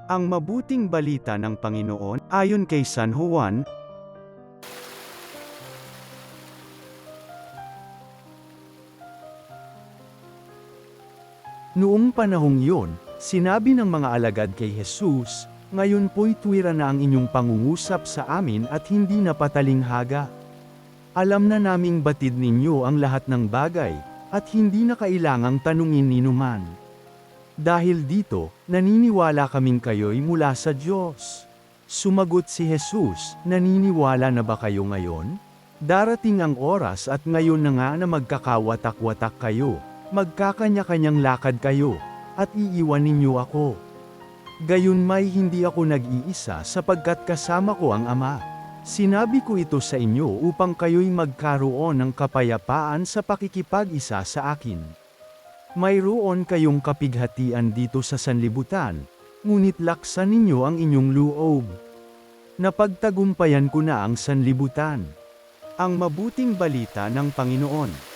Ang mabuting balita ng Panginoon, ayon kay San Juan. Noong panahong yun, sinabi ng mga alagad kay Jesus, "Ngayon po'y tuwira na ang inyong pangungusap sa amin at hindi na patalinghaga. Alam na naming batid ninyo ang lahat ng bagay, at hindi na kailangang tanungin ninuman. Dahil dito, naniniwala kaming kayo'y mula sa Diyos." Sumagot si Jesus, "Naniniwala na ba kayo ngayon? Darating ang oras at ngayon na nga na magkakawatak-watak kayo, magkakanya-kanyang lakad kayo, at iiwan ninyo ako. Gayunmay hindi ako nag-iisa sapagkat kasama ko ang Ama. Sinabi ko ito sa inyo upang kayo'y magkaroon ng kapayapaan sa pakikipag-isa sa akin. Mayroon kayong kapighatian dito sa sanlibutan, ngunit laksan ninyo ang inyong loob. Napagtagumpayan ko na ang sanlibutan." Ang mabuting balita ng Panginoon.